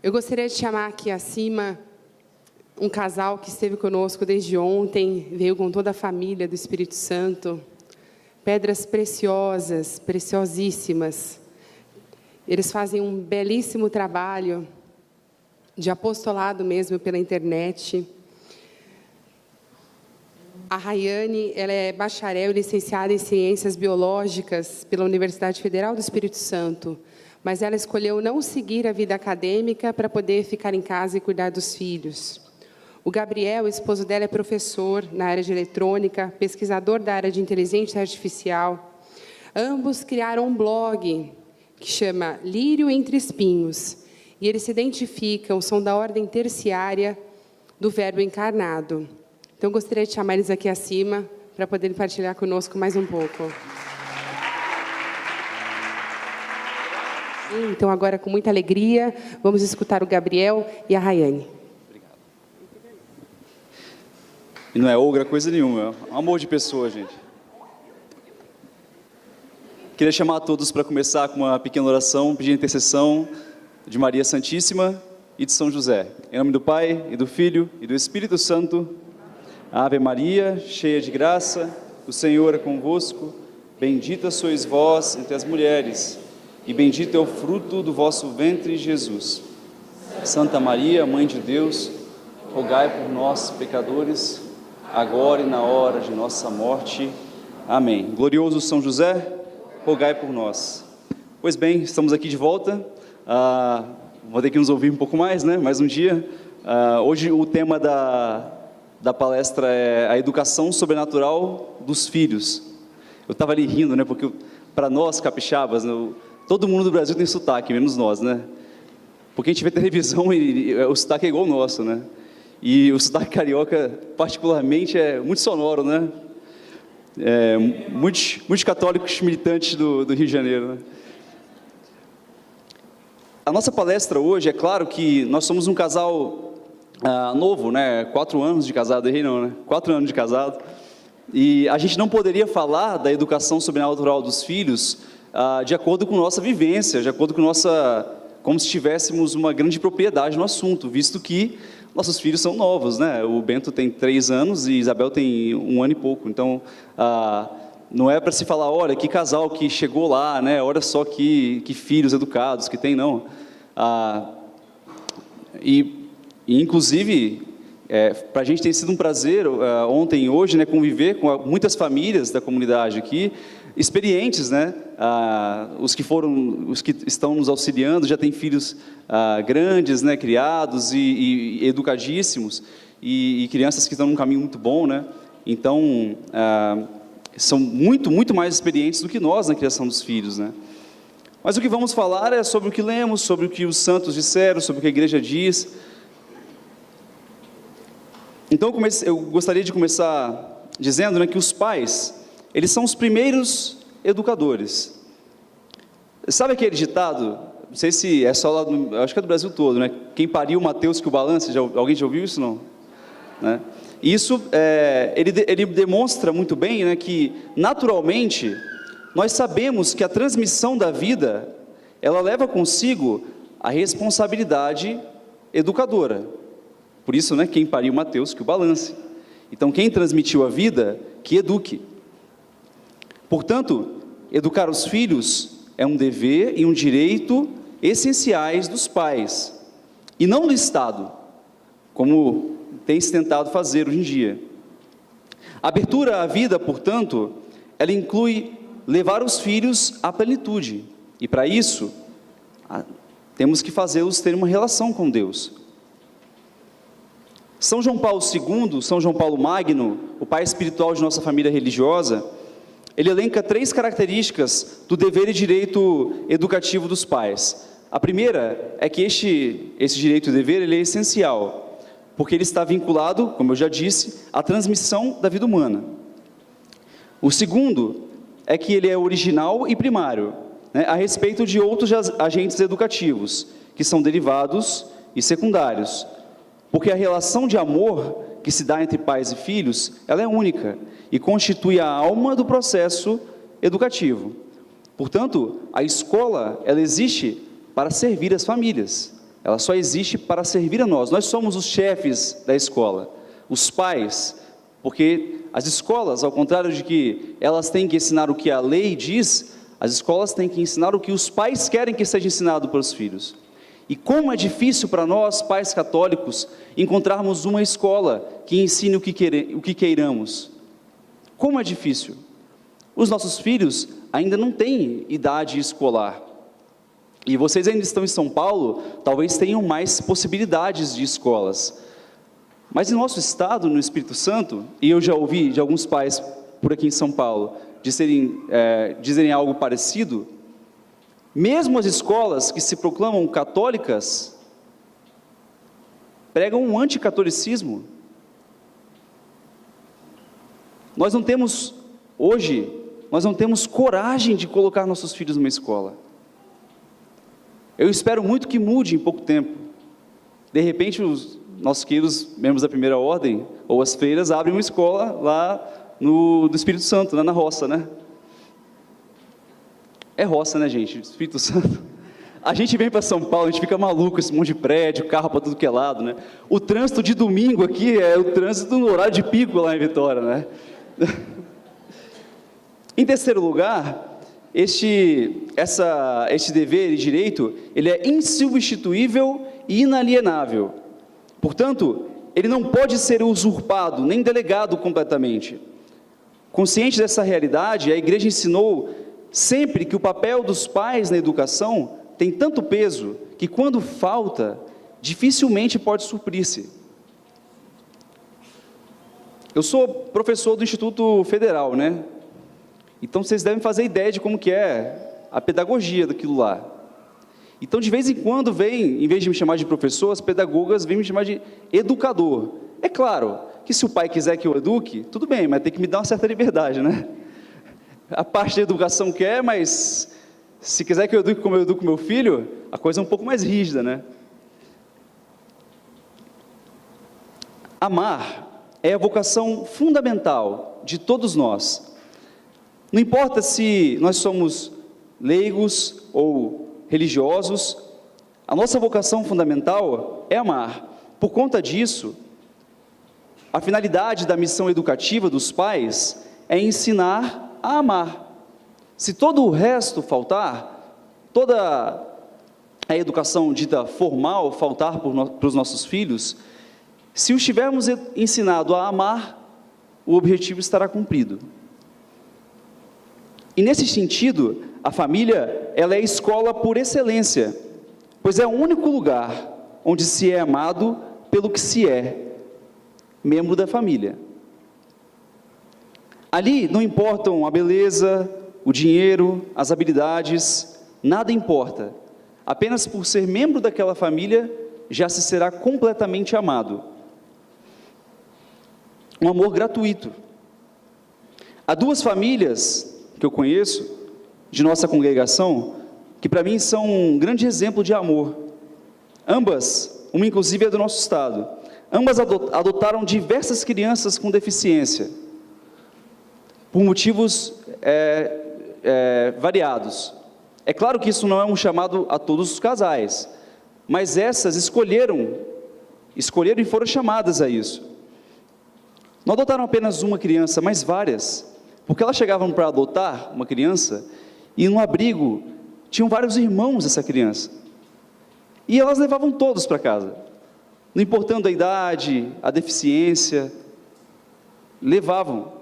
Eu gostaria de chamar aqui acima um casal que esteve conosco desde ontem, veio com toda a família do Espírito Santo. Pedras preciosas, preciosíssimas. Eles fazem um belíssimo trabalho de apostolado mesmo pela internet. A Rayane, ela é bacharel e licenciada em Ciências Biológicas pela Universidade Federal do Espírito Santo, mas ela escolheu não seguir a vida acadêmica para poder ficar em casa e cuidar dos filhos. O Gabriel, o esposo dela, é professor na área de eletrônica, pesquisador da área de inteligência artificial. Ambos criaram um blog que chama Lírio Entre Espinhos, e eles se identificam, são da ordem terciária do Verbo encarnado. Então, eu gostaria de chamar eles aqui acima para poderem partilhar conosco mais um pouco. Então, agora, com muita alegria, vamos escutar o Gabriel e a Rayane. E não é ogra coisa nenhuma, é um amor de pessoa, gente. Queria chamar a todos para começar com uma pequena oração, pedir a intercessão de Maria Santíssima e de São José. Em nome do Pai, e do Filho, e do Espírito Santo. Ave Maria, cheia de graça, o Senhor é convosco. Bendita sois vós entre as mulheres, e bendito é o fruto do vosso ventre, Jesus. Santa Maria, Mãe de Deus, rogai por nós, pecadores, agora e na hora de nossa morte. Amém. Glorioso São José, rogai por nós. Pois bem, estamos aqui de volta. Vou ter que nos ouvir um pouco mais, né? Mais um dia. Hoje o tema da palestra é a educação sobrenatural dos filhos. Eu estava ali rindo, né? Porque para nós capixabas, né, todo mundo do Brasil tem sotaque, menos nós, né? Porque a gente vê televisão e o sotaque é igual ao nosso, né? E o sotaque carioca, particularmente, é muito sonoro, né? Muitos católicos militantes do Rio de Janeiro, né? A nossa palestra hoje, é claro que nós somos um casal novo, né? 4 anos de casado, errei não, né? 4 anos de casado. E a gente não poderia falar da educação sobrenatural dos filhos de acordo com nossa vivência, de acordo com como se tivéssemos uma grande propriedade no assunto, visto que nossos filhos são novos, né? O Bento tem 3 anos e Isabel tem 1 ano e pouco. Então, não é para se falar, olha, que casal que chegou lá, né? Olha só que filhos educados que tem, não. Inclusive, para a gente tem sido um prazer, ontem e hoje, né, conviver com muitas famílias da comunidade aqui, experientes, né? Os que estão nos auxiliando já têm filhos grandes, né, criados e educadíssimos, e crianças que estão num caminho muito bom, né? Então, são muito mais experientes do que nós na criação dos filhos, né? Mas o que vamos falar é sobre o que lemos, sobre o que os santos disseram, sobre o que a igreja diz. Então, eu gostaria de começar dizendo, né, que os pais, eles são os primeiros educadores. Sabe aquele ditado? Não sei se é só lá, acho que é do Brasil todo, né? Quem pariu Mateus que o balance, alguém já ouviu isso? Não? Né? Isso, ele demonstra muito bem, né, que naturalmente nós sabemos que a transmissão da vida, ela leva consigo a responsabilidade educadora. Por isso, né, quem pariu Mateus que o balance. Então, quem transmitiu a vida, que eduque. Portanto, educar os filhos é um dever e um direito essenciais dos pais, e não do Estado, como tem se tentado fazer hoje em dia. A abertura à vida, portanto, ela inclui levar os filhos à plenitude, e para isso, temos que fazê-los ter uma relação com Deus. São João Paulo II, São João Paulo Magno, o pai espiritual de nossa família religiosa, ele elenca 3 características do dever e direito educativo dos pais. A primeira é que esse direito e dever, ele é essencial, porque ele está vinculado, como eu já disse, à transmissão da vida humana. O segundo é que ele é original e primário, né, a respeito de outros agentes educativos, que são derivados e secundários, porque a relação de amor que se dá entre pais e filhos, ela é única e constitui a alma do processo educativo. Portanto, a escola, ela existe para servir as famílias, ela só existe para servir a nós. Nós somos os chefes da escola, os pais, porque as escolas, ao contrário de que elas têm que ensinar o que a lei diz, as escolas têm que ensinar o que os pais querem que seja ensinado para os filhos. E como é difícil para nós, pais católicos, encontrarmos uma escola que ensine o que queiramos. Como é difícil. Os nossos filhos ainda não têm idade escolar. E vocês ainda estão em São Paulo, talvez tenham mais possibilidades de escolas. Mas em nosso estado, no Espírito Santo, e eu já ouvi de alguns pais por aqui em São Paulo, dizerem algo parecido, mesmo as escolas que se proclamam católicas, pregam um anticatolicismo. Nós não temos coragem de colocar nossos filhos numa escola. Eu espero muito que mude em pouco tempo. De repente, os nossos queridos membros da primeira ordem, ou as freiras, abrem uma escola lá do Espírito Santo, lá na roça, né? É roça, né, gente? Espírito Santo. A gente vem para São Paulo, a gente fica maluco, esse monte de prédio, carro para tudo que é lado, né? O trânsito de domingo aqui é o trânsito no horário de pico lá em Vitória, né? Em terceiro lugar, este dever e direito, ele é insubstituível e inalienável. Portanto, ele não pode ser usurpado, nem delegado completamente. Consciente dessa realidade, a igreja ensinou sempre que o papel dos pais na educação tem tanto peso que quando falta, dificilmente pode suprir-se. Eu sou professor do Instituto Federal, né? Então vocês devem fazer ideia de como que é a pedagogia daquilo lá. Então de vez em quando vem, em vez de me chamar de professor, as pedagogas vêm me chamar de educador. É claro que se o pai quiser que eu eduque, tudo bem, mas tem que me dar uma certa liberdade, né? A parte da educação quer, mas se quiser que eu eduque como eu educo meu filho, a coisa é um pouco mais rígida, né? Amar é a vocação fundamental de todos nós. Não importa se nós somos leigos ou religiosos, a nossa vocação fundamental é amar. Por conta disso, a finalidade da missão educativa dos pais é ensinar a amar. Se todo o resto faltar, toda a educação dita formal faltar para os nossos filhos, se os tivermos ensinado a amar, o objetivo estará cumprido. E nesse sentido, a família, ela é a escola por excelência, pois é o único lugar onde se é amado pelo que se é, membro da família. Ali não importam a beleza, o dinheiro, as habilidades, nada importa. Apenas por ser membro daquela família, já se será completamente amado. Um amor gratuito. Há duas famílias que eu conheço, de nossa congregação, que para mim são um grande exemplo de amor. Ambas, uma inclusive é do nosso estado, ambas adotaram diversas crianças com deficiência, por motivos variados. É claro que isso não é um chamado a todos os casais, mas essas escolheram e foram chamadas a isso. Não adotaram apenas uma criança, mas várias, porque elas chegavam para adotar uma criança, e no abrigo tinham vários irmãos dessa criança, e elas levavam todos para casa, não importando a idade, a deficiência, levavam,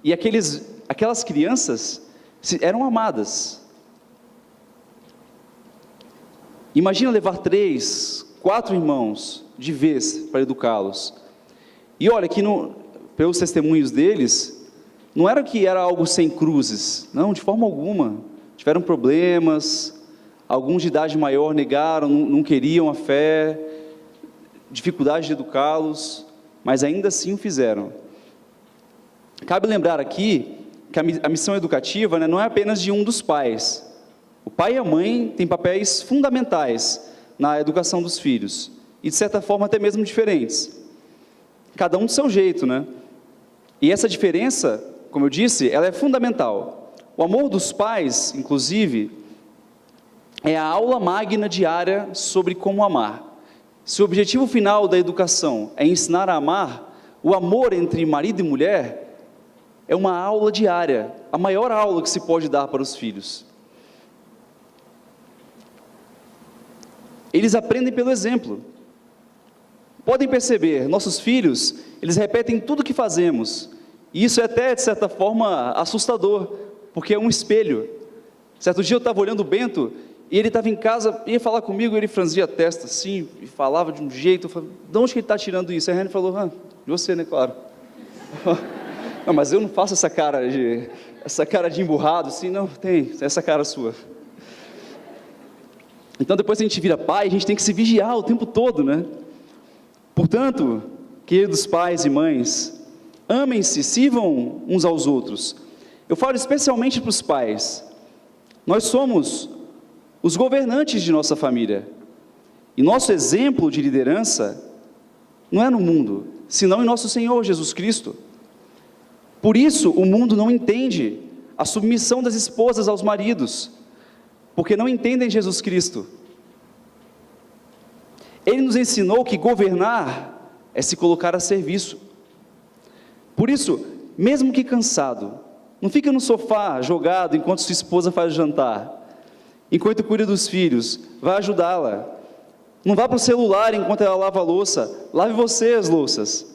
e aquelas crianças eram amadas. Imagina levar 3, 4 irmãos de vez para educá-los, e olha que pelos testemunhos deles, não era que era algo sem cruzes, não, de forma alguma. Tiveram problemas, alguns de idade maior negaram, não queriam a fé, dificuldade de educá-los, mas ainda assim o fizeram. Cabe lembrar aqui que a missão educativa, né, não é apenas de um dos pais. O pai e a mãe têm papéis fundamentais na educação dos filhos, e de certa forma até mesmo diferentes. Cada um do seu jeito, né? E essa diferença, como eu disse, ela é fundamental. O amor dos pais, inclusive, é a aula magna diária sobre como amar. Se o objetivo final da educação é ensinar a amar, o amor entre marido e mulher é uma aula diária, a maior aula que se pode dar para os filhos. Eles aprendem pelo exemplo. Podem perceber, nossos filhos, eles repetem tudo o que fazemos. E isso é até, de certa forma, assustador, porque é um espelho. Certo dia eu estava olhando o Bento, e ele estava em casa, ia falar comigo, ele franzia a testa assim, e falava de um jeito. Eu falei, de onde que ele está tirando isso? Aí a Reni falou, de você, né, claro. Não, mas eu não faço essa cara de emburrado, assim, não, tem essa cara sua. Então, depois que a gente vira pai, a gente tem que se vigiar o tempo todo, né? Portanto, queridos pais e mães, amem-se, sirvam uns aos outros. Eu falo especialmente para os pais. Nós somos os governantes de nossa família. E nosso exemplo de liderança não é no mundo, senão em nosso Senhor Jesus Cristo. Por isso, o mundo não entende a submissão das esposas aos maridos, porque não entendem Jesus Cristo. Ele nos ensinou que governar é se colocar a serviço. Por isso, mesmo que cansado, não fica no sofá jogado enquanto sua esposa faz o jantar. Enquanto cuida dos filhos, vai ajudá-la. Não vá para o celular enquanto ela lava a louça, lave você as louças.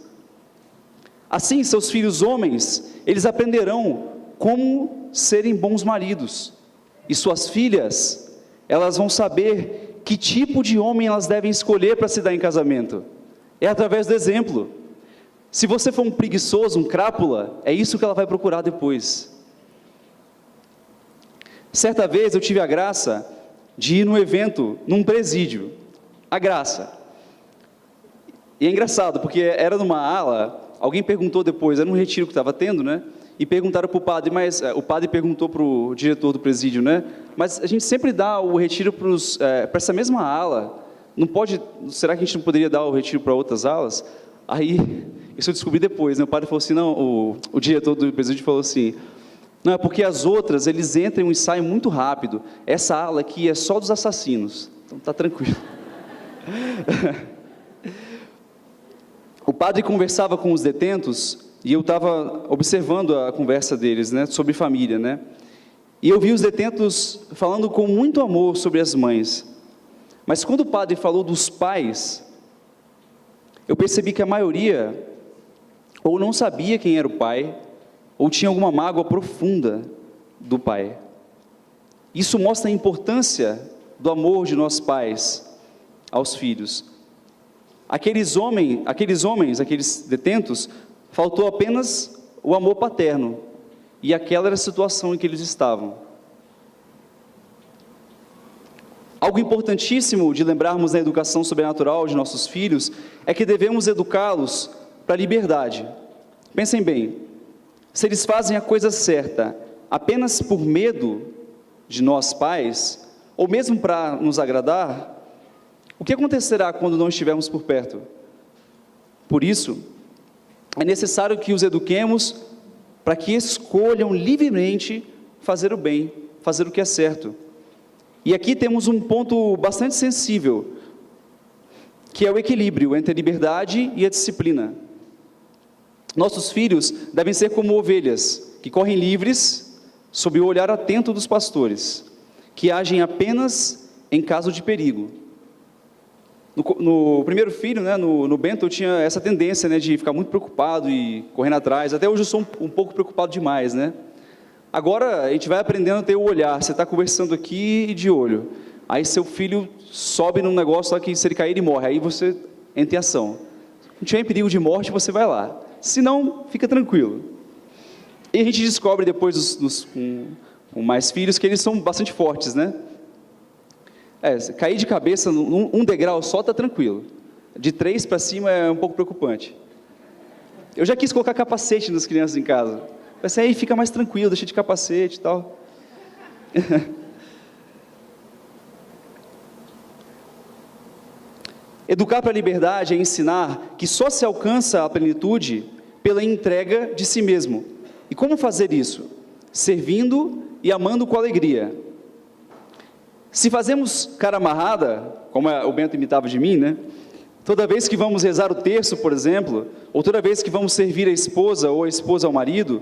Assim, seus filhos homens, eles aprenderão como serem bons maridos. E suas filhas, elas vão saber que tipo de homem elas devem escolher para se dar em casamento. É através do exemplo. Se você for um preguiçoso, um crápula, é isso que ela vai procurar depois. Certa vez eu tive a graça de ir num evento, num presídio. A graça. E é engraçado, porque era numa ala, alguém perguntou depois, era num retiro que estava tendo, né? E perguntaram para o padre, mas o padre perguntou para o diretor do presídio, né? Mas a gente sempre dá o retiro para essa mesma ala, não pode, será que a gente não poderia dar o retiro para outras alas? Aí, isso eu descobri depois, né? O padre falou assim, não, o diretor do presídio falou assim, não, é porque as outras, eles entram e saem muito rápido, essa ala aqui é só dos assassinos, então tá tranquilo. O padre conversava com os detentos, e eu estava observando a conversa deles, né, sobre família, né, e eu vi os detentos falando com muito amor sobre as mães, mas quando o padre falou dos pais, eu percebi que a maioria, ou não sabia quem era o pai, ou tinha alguma mágoa profunda do pai. Isso mostra a importância do amor de nós pais aos filhos. Aqueles detentos, faltou apenas o amor paterno, e aquela era a situação em que eles estavam. Algo importantíssimo de lembrarmos na educação sobrenatural de nossos filhos, é que devemos educá-los para a liberdade. Pensem bem, se eles fazem a coisa certa, apenas por medo de nós pais, ou mesmo para nos agradar, o que acontecerá quando não estivermos por perto? Por isso, é necessário que os eduquemos para que escolham livremente fazer o bem, fazer o que é certo. E aqui temos um ponto bastante sensível, que é o equilíbrio entre a liberdade e a disciplina. Nossos filhos devem ser como ovelhas, que correm livres, sob o olhar atento dos pastores, que agem apenas em caso de perigo. No primeiro filho, né, no Bento, eu tinha essa tendência, né, de ficar muito preocupado e correndo atrás. Até hoje eu sou um pouco preocupado demais, né? Agora a gente vai aprendendo a ter o olhar. Você está conversando aqui e de olho. Aí seu filho sobe num negócio lá que se ele cair ele morre. Aí você entra em ação. Se não tiver em perigo de morte, você vai lá. Se não, fica tranquilo. E a gente descobre depois com mais filhos que eles são bastante fortes, né? Cair de cabeça um degrau só está tranquilo. De 3 para cima é um pouco preocupante. Eu já quis colocar capacete nas crianças em casa. Pensei, aí fica mais tranquilo, deixa de capacete e tal. Educar para a liberdade é ensinar que só se alcança a plenitude pela entrega de si mesmo. E como fazer isso? Servindo e amando com alegria. Se fazemos cara amarrada, como o Bento imitava de mim, né? Toda vez que vamos rezar o terço, por exemplo, ou toda vez que vamos servir a esposa ou a esposa ao marido,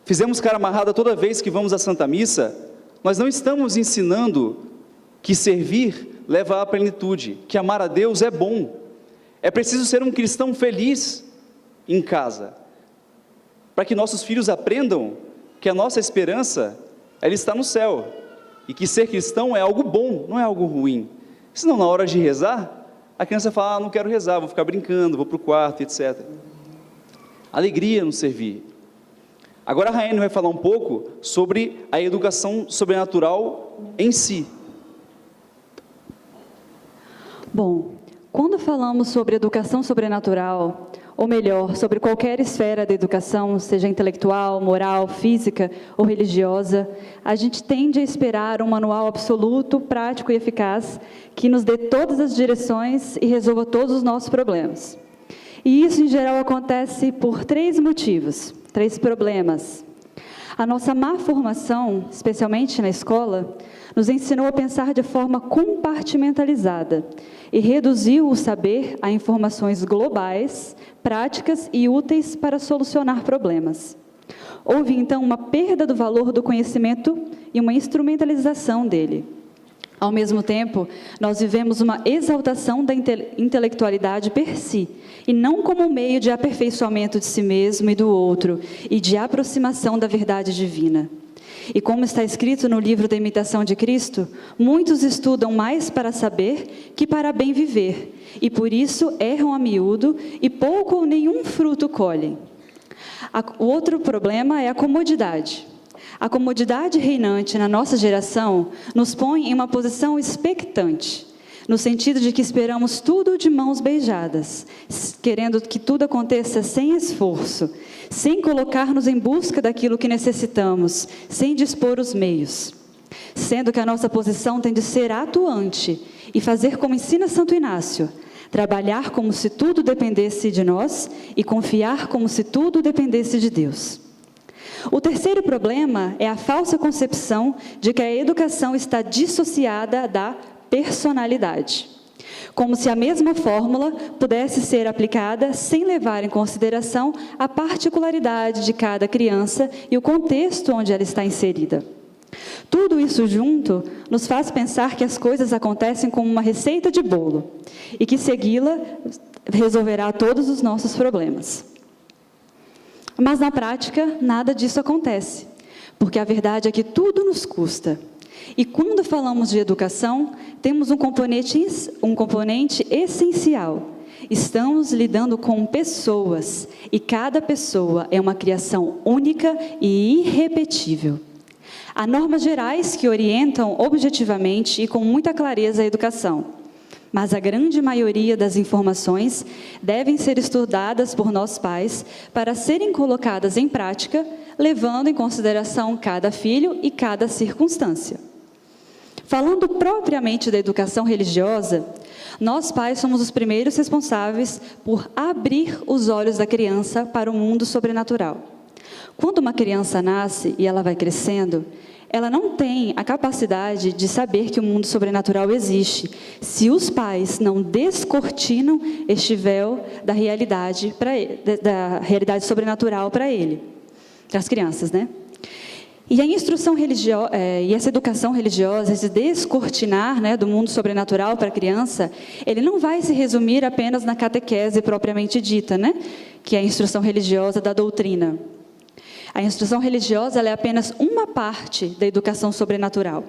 fizemos cara amarrada toda vez que vamos à Santa Missa, nós não estamos ensinando que servir leva à plenitude, que amar a Deus é bom. É preciso ser um cristão feliz em casa, para que nossos filhos aprendam que a nossa esperança, ela está no céu, e que ser cristão é algo bom, não é algo ruim. Senão, na hora de rezar, a criança fala, não quero rezar, vou ficar brincando, vou para o quarto, etc. Alegria no servir. Agora a Raine vai falar um pouco sobre a educação sobrenatural em si. Bom, quando falamos sobre educação sobrenatural, ou melhor, sobre qualquer esfera da educação, seja intelectual, moral, física ou religiosa, a gente tende a esperar um manual absoluto, prático e eficaz, que nos dê todas as direções e resolva todos os nossos problemas. E isso, em geral, acontece por 3 motivos, 3 problemas. A nossa má formação, especialmente na escola, nos ensinou a pensar de forma compartimentalizada e reduziu o saber a informações globais, práticas e úteis para solucionar problemas. Houve, então, uma perda do valor do conhecimento e uma instrumentalização dele. Ao mesmo tempo, nós vivemos uma exaltação da intelectualidade per si, e não como um meio de aperfeiçoamento de si mesmo e do outro, e de aproximação da verdade divina. E como está escrito no livro da Imitação de Cristo, muitos estudam mais para saber que para bem viver, e por isso erram a miúdo e pouco ou nenhum fruto colhem. O outro problema é a comodidade. A comodidade reinante na nossa geração nos põe em uma posição expectante, no sentido de que esperamos tudo de mãos beijadas, querendo que tudo aconteça sem esforço, sem colocar-nos em busca daquilo que necessitamos, sem dispor os meios. Sendo que a nossa posição tem de ser atuante e fazer como ensina Santo Inácio, trabalhar como se tudo dependesse de nós e confiar como se tudo dependesse de Deus. O terceiro problema é a falsa concepção de que a educação está dissociada da personalidade, como se a mesma fórmula pudesse ser aplicada sem levar em consideração a particularidade de cada criança e o contexto onde ela está inserida. Tudo isso junto nos faz pensar que as coisas acontecem como uma receita de bolo e que segui-la resolverá todos os nossos problemas. Mas na prática, nada disso acontece, porque a verdade é que tudo nos custa. E quando falamos de educação, temos um componente essencial. Estamos lidando com pessoas, e cada pessoa é uma criação única e irrepetível. Há normas gerais que orientam objetivamente e com muita clareza a educação. Mas a grande maioria das informações devem ser estudadas por nós pais para serem colocadas em prática, levando em consideração cada filho e cada circunstância. Falando propriamente da educação religiosa, nós pais somos os primeiros responsáveis por abrir os olhos da criança para o mundo sobrenatural. Quando uma criança nasce e ela vai crescendo, ela não tem a capacidade de saber que o mundo sobrenatural existe, se os pais não descortinam este véu da realidade sobrenatural para ele, para as crianças, né? E a instrução religiosa, e essa educação religiosa, esse descortinar, né, do mundo sobrenatural para a criança, ele não vai se resumir apenas na catequese propriamente dita, né, que é a instrução religiosa da doutrina. A instrução religiosa ela é apenas uma parte da educação sobrenatural.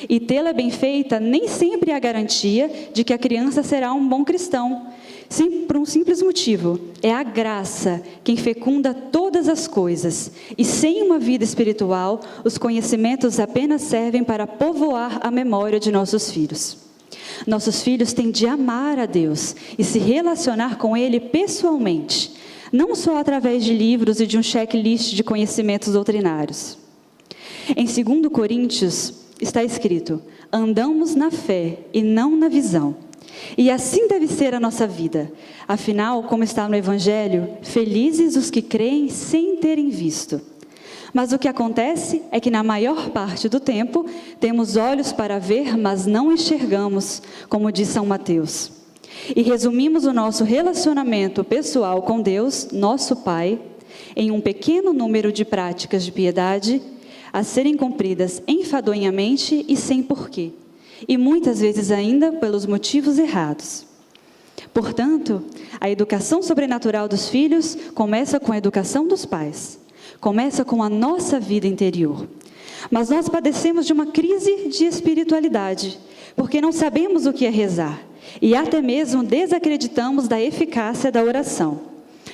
E tê-la bem feita nem sempre é a garantia de que a criança será um bom cristão. Sim, por um simples motivo, é a graça quem fecunda todas as coisas. E sem uma vida espiritual, os conhecimentos apenas servem para povoar a memória de nossos filhos. Nossos filhos têm de amar a Deus e se relacionar com Ele pessoalmente, não só através de livros e de um checklist de conhecimentos doutrinários. Em 2 Coríntios está escrito: andamos na fé e não na visão. E assim deve ser a nossa vida. Afinal, como está no Evangelho, felizes os que creem sem terem visto. Mas o que acontece é que na maior parte do tempo, temos olhos para ver, mas não enxergamos, como diz São Mateus. e resumimos o nosso relacionamento pessoal com Deus, nosso Pai, em um pequeno número de práticas de piedade a serem cumpridas enfadonhamente e sem porquê, e muitas vezes ainda pelos motivos errados. Portanto, a educação sobrenatural dos filhos começa com a educação dos pais, começa com a nossa vida interior. Mas nós padecemos de uma crise de espiritualidade, porque não sabemos o que é rezar, e até mesmo desacreditamos da eficácia da oração.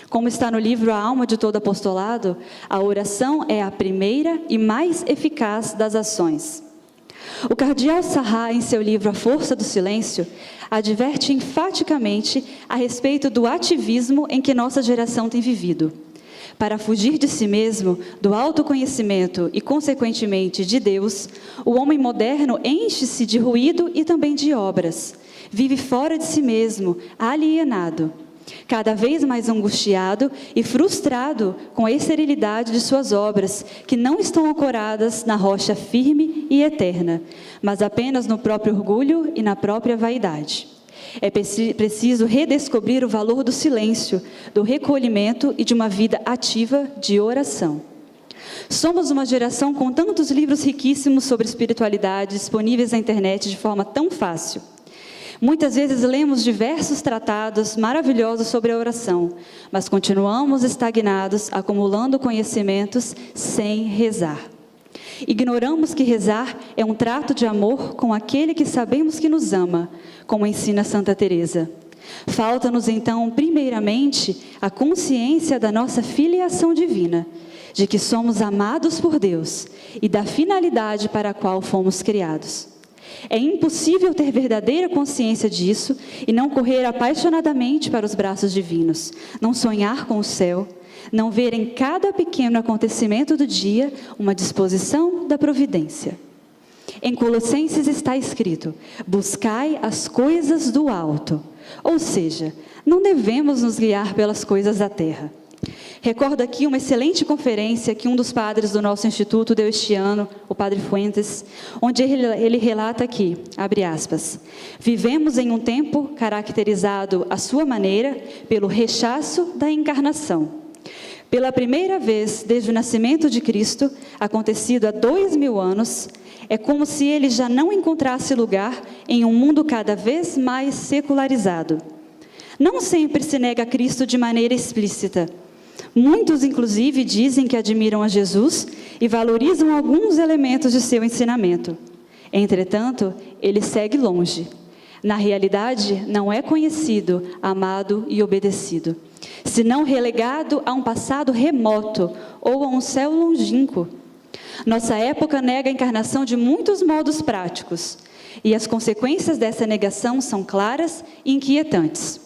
Como está no livro A Alma de Todo Apostolado, a oração é a primeira e mais eficaz das ações. O cardeal Sarrat, em seu livro A Força do Silêncio, adverte enfaticamente a respeito do ativismo em que nossa geração tem vivido. Para fugir de si mesmo, do autoconhecimento e, consequentemente, de Deus, o homem moderno enche-se de ruído e também de obras. Vive fora de si mesmo, alienado, cada vez mais angustiado e frustrado com a esterilidade de suas obras, que não estão ancoradas na rocha firme e eterna, mas apenas no próprio orgulho e na própria vaidade. É preciso redescobrir o valor do silêncio, do recolhimento e de uma vida ativa de oração. Somos uma geração com tantos livros riquíssimos sobre espiritualidade disponíveis na internet de forma tão fácil. Muitas vezes lemos diversos tratados maravilhosos sobre a oração, mas continuamos estagnados, acumulando conhecimentos sem rezar. Ignoramos que rezar é um trato de amor com aquele que sabemos que nos ama, como ensina Santa Teresa. Falta-nos então, primeiramente, a consciência da nossa filiação divina, de que somos amados por Deus e da finalidade para a qual fomos criados. É impossível ter verdadeira consciência disso e não correr apaixonadamente para os braços divinos, não sonhar com o céu, não ver em cada pequeno acontecimento do dia uma disposição da providência. Em Colossenses está escrito: buscai as coisas do alto, ou seja, não devemos nos guiar pelas coisas da terra. Recordo aqui uma excelente conferência que um dos padres do nosso instituto deu este ano, o padre Fuentes, onde ele relata aqui, abre aspas, vivemos em um tempo caracterizado à sua maneira pelo rechaço da encarnação. Pela primeira vez desde o nascimento de Cristo, acontecido há 2000 anos, é como se ele já não encontrasse lugar em um mundo cada vez mais secularizado. Não sempre se nega a Cristo de maneira explícita. Muitos, inclusive, dizem que admiram a Jesus e valorizam alguns elementos de seu ensinamento. Entretanto, ele segue longe. Na realidade, não é conhecido, amado e obedecido, senão relegado a um passado remoto ou a um céu longínquo. Nossa época nega a encarnação de muitos modos práticos, e as consequências dessa negação são claras e inquietantes.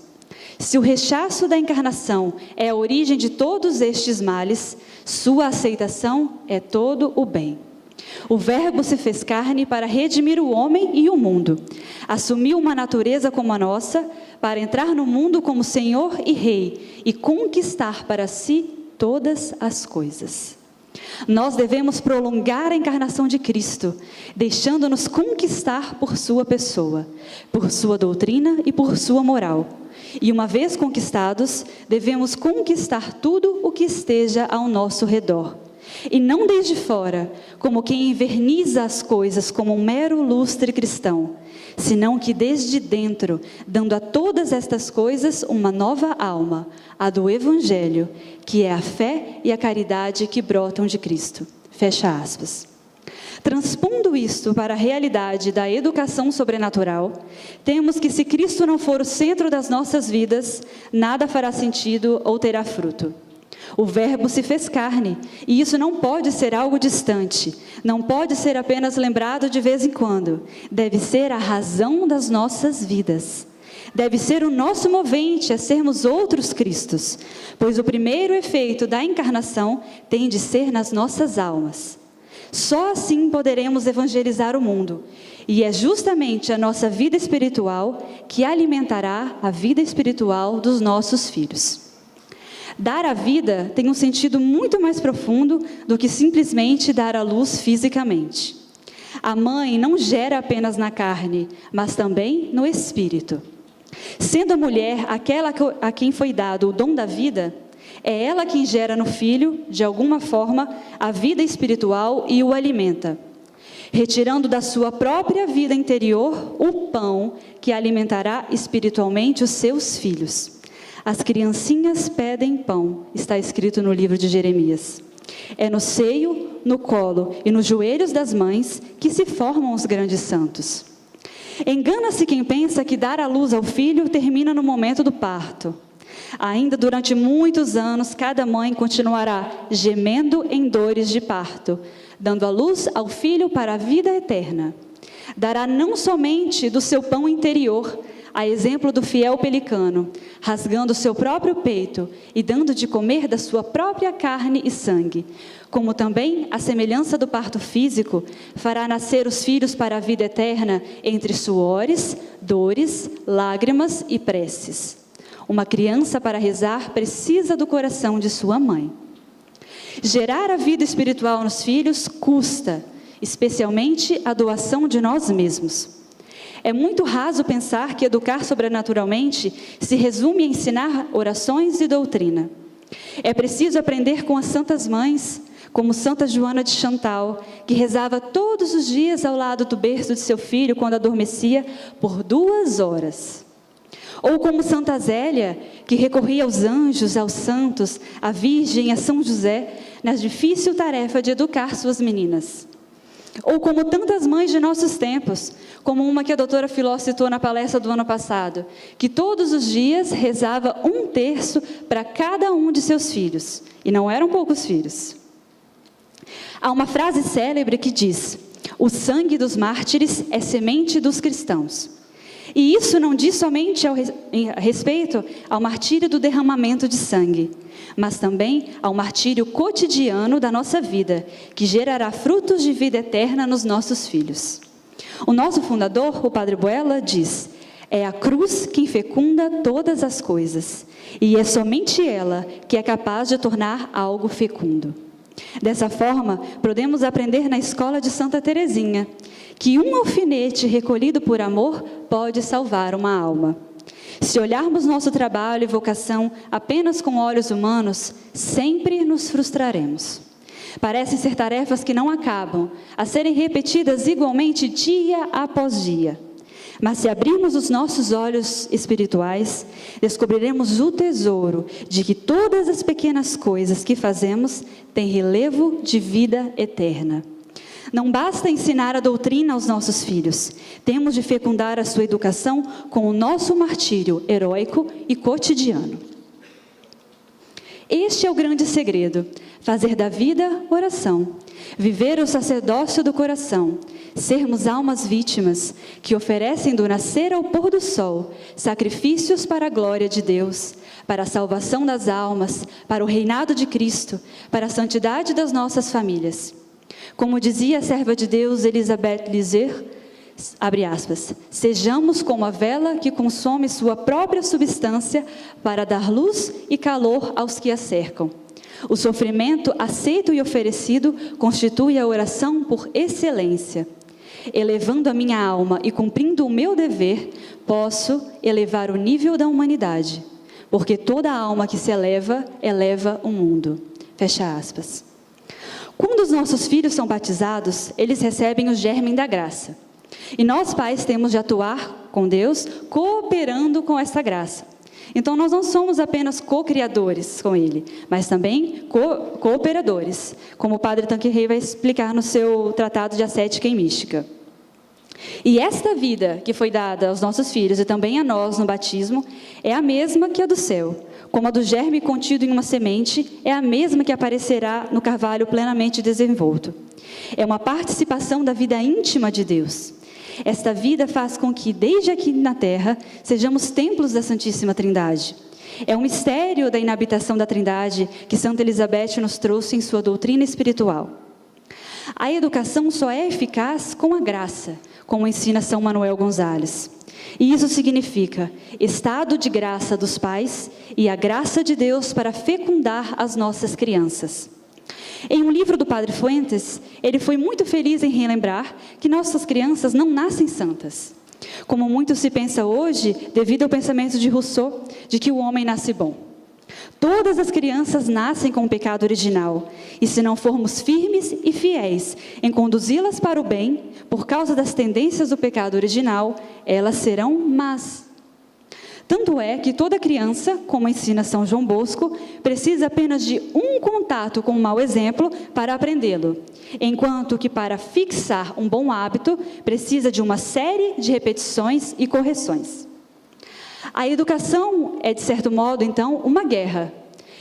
Se o rechaço da encarnação é a origem de todos estes males, sua aceitação é todo o bem. O Verbo se fez carne para redimir o homem e o mundo. Assumiu uma natureza como a nossa, para entrar no mundo como Senhor e Rei, e conquistar para si todas as coisas. Nós devemos prolongar a encarnação de Cristo, deixando-nos conquistar por sua pessoa, por sua doutrina e por sua moral. E uma vez conquistados, devemos conquistar tudo o que esteja ao nosso redor. E não desde fora, como quem enverniza as coisas como um mero lustre cristão, senão que desde dentro, dando a todas estas coisas uma nova alma, a do Evangelho, que é a fé e a caridade que brotam de Cristo. Fecha aspas. Transpondo isto para a realidade da educação sobrenatural, temos que se Cristo não for o centro das nossas vidas, nada fará sentido ou terá fruto. O Verbo se fez carne, e isso não pode ser algo distante, não pode ser apenas lembrado de vez em quando, deve ser a razão das nossas vidas. Deve ser o nosso movente a sermos outros Cristos, pois o primeiro efeito da encarnação tem de ser nas nossas almas. Só assim poderemos evangelizar o mundo, e é justamente a nossa vida espiritual que alimentará a vida espiritual dos nossos filhos. Dar a vida tem um sentido muito mais profundo do que simplesmente dar à luz fisicamente. A mãe não gera apenas na carne, mas também no espírito. Sendo a mulher aquela a quem foi dado o dom da vida, é ela quem gera no filho, de alguma forma, a vida espiritual e o alimenta, retirando da sua própria vida interior o pão que alimentará espiritualmente os seus filhos. As criancinhas pedem pão, está escrito no livro de Jeremias. É no seio, no colo e nos joelhos das mães que se formam os grandes santos. Engana-se quem pensa que dar à luz ao filho termina no momento do parto. Ainda durante muitos anos, cada mãe continuará gemendo em dores de parto, dando à luz ao filho para a vida eterna. Dará não somente do seu pão interior, a exemplo do fiel pelicano, rasgando o seu próprio peito e dando de comer da sua própria carne e sangue, como também, à semelhança do parto físico, fará nascer os filhos para a vida eterna entre suores, dores, lágrimas e preces. Uma criança para rezar precisa do coração de sua mãe. Gerar a vida espiritual nos filhos custa, especialmente a doação de nós mesmos. É muito raso pensar que educar sobrenaturalmente se resume a ensinar orações e doutrina. É preciso aprender com as santas mães, como Santa Joana de Chantal, que rezava todos os dias ao lado do berço de seu filho quando adormecia por 2 horas. Ou como Santa Zélia, que recorria aos anjos, aos santos, à Virgem e a São José, na difícil tarefa de educar suas meninas. Ou como tantas mães de nossos tempos, como uma que a doutora Filó citou na palestra do ano passado, que todos os dias rezava 1/3 para cada um de seus filhos, e não eram poucos filhos. Há uma frase célebre que diz: o sangue dos mártires é semente dos cristãos. E isso não diz somente a respeito ao martírio do derramamento de sangue, mas também ao martírio cotidiano da nossa vida, que gerará frutos de vida eterna nos nossos filhos. O nosso fundador, o Padre Buela, diz: é a cruz quem fecunda todas as coisas, e é somente ela que é capaz de tornar algo fecundo. Dessa forma, podemos aprender na escola de Santa Teresinha, que um alfinete recolhido por amor pode salvar uma alma. Se olharmos nosso trabalho e vocação apenas com olhos humanos, sempre nos frustraremos. Parecem ser tarefas que não acabam, a serem repetidas igualmente dia após dia. Mas se abrirmos os nossos olhos espirituais, descobriremos o tesouro de que todas as pequenas coisas que fazemos têm relevo de vida eterna. Não basta ensinar a doutrina aos nossos filhos, temos de fecundar a sua educação com o nosso martírio heróico e cotidiano. Este é o grande segredo: fazer da vida oração, viver o sacerdócio do coração, sermos almas vítimas que oferecem do nascer ao pôr do sol sacrifícios para a glória de Deus, para a salvação das almas, para o reinado de Cristo, para a santidade das nossas famílias. Como dizia a serva de Deus Elizabeth Lizer, abre aspas, sejamos como a vela que consome sua própria substância para dar luz e calor aos que a cercam. O sofrimento aceito e oferecido constitui a oração por excelência. Elevando a minha alma e cumprindo o meu dever, posso elevar o nível da humanidade, porque toda alma que se eleva, eleva o mundo. Fecha aspas. Quando os nossos filhos são batizados, eles recebem o germe da graça. E nós, pais, temos de atuar com Deus, cooperando com essa graça. Então, nós não somos apenas co-criadores com Ele, mas também cooperadores, como o Padre Tanqueray vai explicar no seu Tratado de Ascética e Mística. E esta vida que foi dada aos nossos filhos e também a nós no batismo, é a mesma que a do céu. Como a do germe contido em uma semente, é a mesma que aparecerá no carvalho plenamente desenvolto. É uma participação da vida íntima de Deus. Esta vida faz com que, desde aqui na terra, sejamos templos da Santíssima Trindade. É um mistério da inabitação da Trindade que Santa Elizabeth nos trouxe em sua doutrina espiritual. A educação só é eficaz com a graça, como ensina São Manuel Gonzalez. E isso significa estado de graça dos pais e a graça de Deus para fecundar as nossas crianças. Em um livro do Padre Fuentes, ele foi muito feliz em relembrar que nossas crianças não nascem santas. como muito se pensa hoje, devido ao pensamento de Rousseau, de que o homem nasce bom. Todas as crianças nascem com o pecado original, e se não formos firmes e fiéis em conduzi-las para o bem, por causa das tendências do pecado original, elas serão más. Tanto é que toda criança, como ensina São João Bosco, precisa apenas de um contato com um mau exemplo para aprendê-lo, enquanto que para fixar um bom hábito, precisa de uma série de repetições e correções. A educação é, de certo modo, então, uma guerra.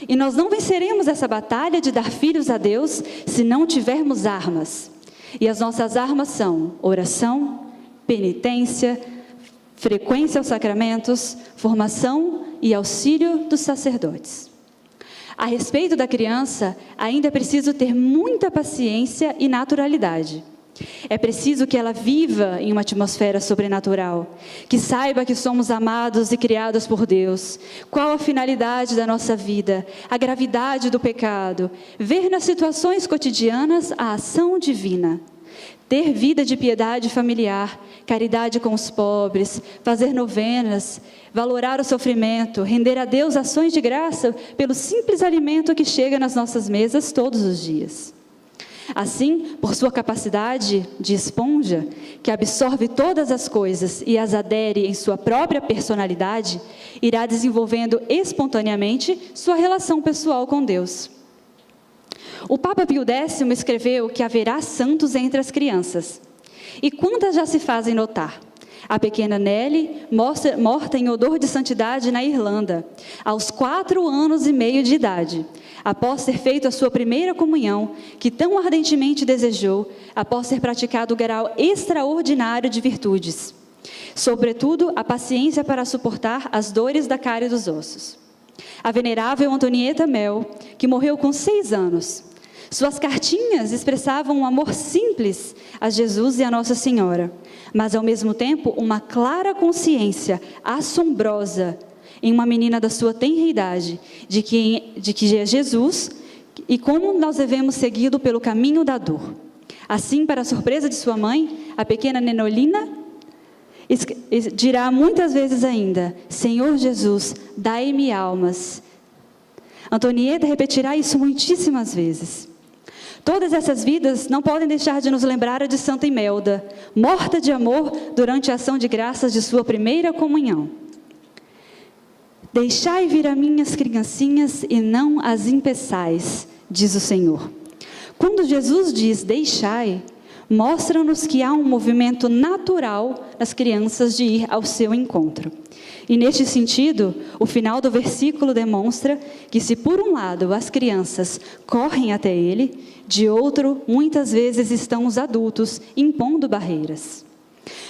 E nós não venceremos essa batalha de dar filhos a Deus se não tivermos armas. E as nossas armas são oração, penitência, frequência aos sacramentos, formação e auxílio dos sacerdotes. A respeito da criança, ainda é preciso ter muita paciência e naturalidade. É preciso que ela viva em uma atmosfera sobrenatural, que saiba que somos amados e criados por Deus, qual a finalidade da nossa vida, a gravidade do pecado, ver nas situações cotidianas a ação divina. Ter vida de piedade familiar, caridade com os pobres, fazer novenas, valorar o sofrimento, render a Deus ações de graça pelo simples alimento que chega nas nossas mesas todos os dias. Assim, por sua capacidade de esponja, que absorve todas as coisas e as adere em sua própria personalidade, irá desenvolvendo espontaneamente sua relação pessoal com Deus. O Papa Pio X escreveu que haverá santos entre as crianças. E quantas já se fazem notar? A pequena Nelly, morta em odor de santidade na Irlanda, aos 4 anos e meio de idade, após ter feito a sua primeira comunhão, que tão ardentemente desejou, após ter praticado o grau extraordinário de virtudes. Sobretudo, a paciência para suportar as dores da carne e dos ossos. A venerável Antonieta Mel, que morreu com 6 anos. Suas cartinhas expressavam um amor simples a Jesus e a Nossa Senhora, mas ao mesmo tempo uma clara consciência assombrosa em uma menina da sua tenra idade, de que é Jesus e como nós devemos segui-lo pelo caminho da dor. Assim, para a surpresa de sua mãe, a pequena Nenolina dirá muitas vezes ainda: Senhor Jesus, dai-me almas. Antonieta repetirá isso muitíssimas vezes. Todas essas vidas não podem deixar de nos lembrar de Santa Imelda, morta de amor durante a ação de graças de sua primeira comunhão. Deixai vir a minhas criancinhas e não as impeçais, diz o Senhor. Quando Jesus diz deixai, mostra-nos que há um movimento natural nas crianças de ir ao seu encontro. E neste sentido, o final do versículo demonstra que se por um lado as crianças correm até ele, de outro, muitas vezes estão os adultos impondo barreiras.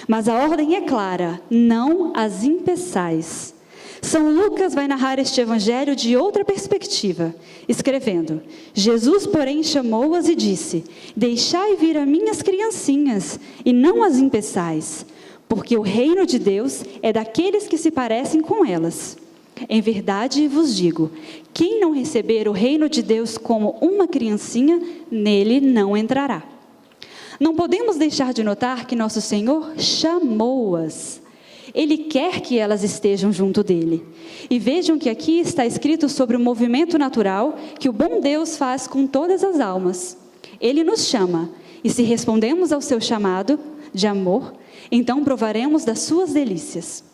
Mas a ordem é clara: não as impeçais. São Lucas vai narrar este evangelho de outra perspectiva, escrevendo: Jesus, porém, chamou-as e disse: deixai vir a minhas criancinhas, e não as impeçais, porque o reino de Deus é daqueles que se parecem com elas. Em verdade vos digo, quem não receber o reino de Deus como uma criancinha, nele não entrará. Não podemos deixar de notar que nosso Senhor chamou-as. Ele quer que elas estejam junto dele. E vejam que aqui está escrito sobre o movimento natural que o bom Deus faz com todas as almas. Ele nos chama, e se respondemos ao seu chamado de amor, então provaremos das suas delícias.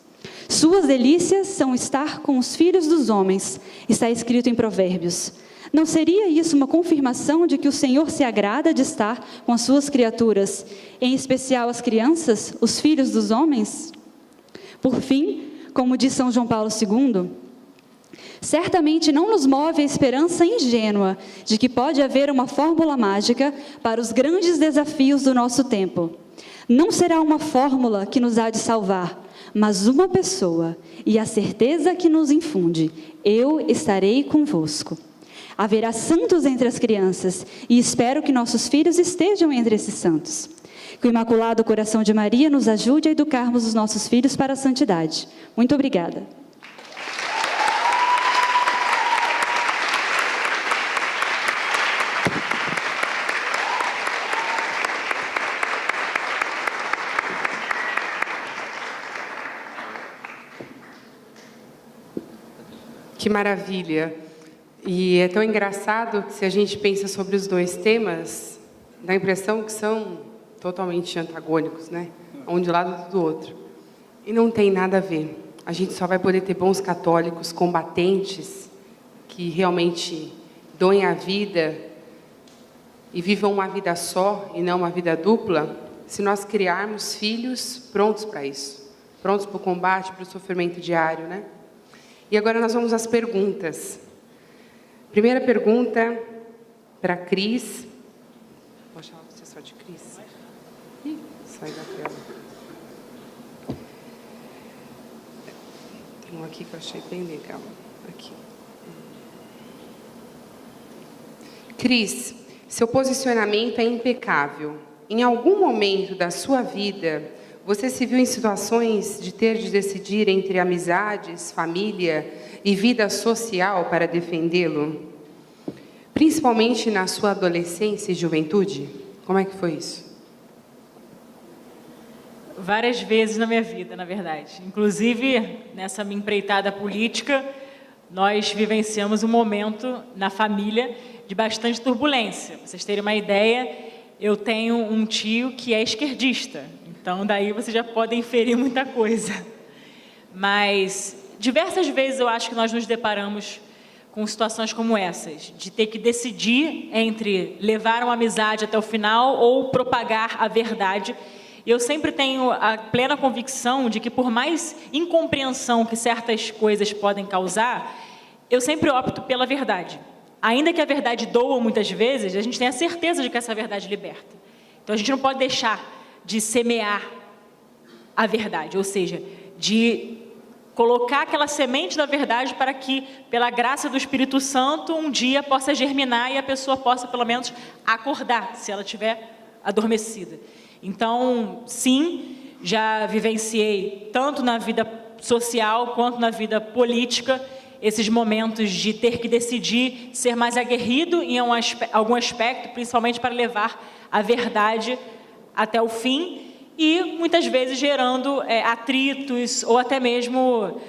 Suas delícias são estar com os filhos dos homens, está escrito em Provérbios. Não seria isso uma confirmação de que o Senhor se agrada de estar com as suas criaturas, em especial as crianças, os filhos dos homens? Por fim, como diz São João Paulo II, certamente não nos move a esperança ingênua de que pode haver uma fórmula mágica para os grandes desafios do nosso tempo. Não será uma fórmula que nos há de salvar, mas uma pessoa e a certeza que nos infunde: eu estarei convosco. Haverá santos entre as crianças e espero que nossos filhos estejam entre esses santos. Que o Imaculado Coração de Maria nos ajude a educarmos os nossos filhos para a santidade. Muito obrigada. Que maravilha! E é tão engraçado que se a gente pensa sobre os dois temas, dá a impressão que são totalmente antagônicos, né? Um de lado do outro. E não tem nada a ver. A gente só vai poder ter bons católicos, combatentes, que realmente doem a vida e vivam uma vida só e não uma vida dupla, se nós criarmos filhos prontos para isso, prontos para o combate, para o sofrimento diário, né? E agora nós vamos às perguntas. Primeira pergunta para a Cris. Vou chamar você só de Cris. Ih, sai da tela. Tem um aqui que eu achei bem legal. Aqui. Cris, seu posicionamento é impecável. Em algum momento da sua vida, você se viu em situações de ter de decidir entre amizades, família e vida social para defendê-lo? Principalmente na sua adolescência e juventude? Como é que foi isso? Várias vezes na minha vida, na verdade. Inclusive, nessa minha empreitada política, nós vivenciamos um momento na família de bastante turbulência. Pra vocês terem uma ideia, eu tenho um tio que é esquerdista. Então, daí vocês já podem inferir muita coisa. Mas, diversas vezes eu acho que nós nos deparamos com situações como essas, de ter que decidir entre levar uma amizade até o final ou propagar a verdade. E eu sempre tenho a plena convicção de que, por mais incompreensão que certas coisas podem causar, eu sempre opto pela verdade. Ainda que a verdade doa muitas vezes, a gente tem a certeza de que essa verdade liberta. Então, a gente não pode deixar de semear a verdade, ou seja, de colocar aquela semente da verdade para que, pela graça do Espírito Santo, um dia possa germinar e a pessoa possa, pelo menos, acordar, se ela estiver adormecida. Então, sim, já vivenciei, tanto na vida social quanto na vida política, esses momentos de ter que decidir ser mais aguerrido em algum aspecto, principalmente para levar a verdade até o fim, e muitas vezes gerando atritos ou até mesmo,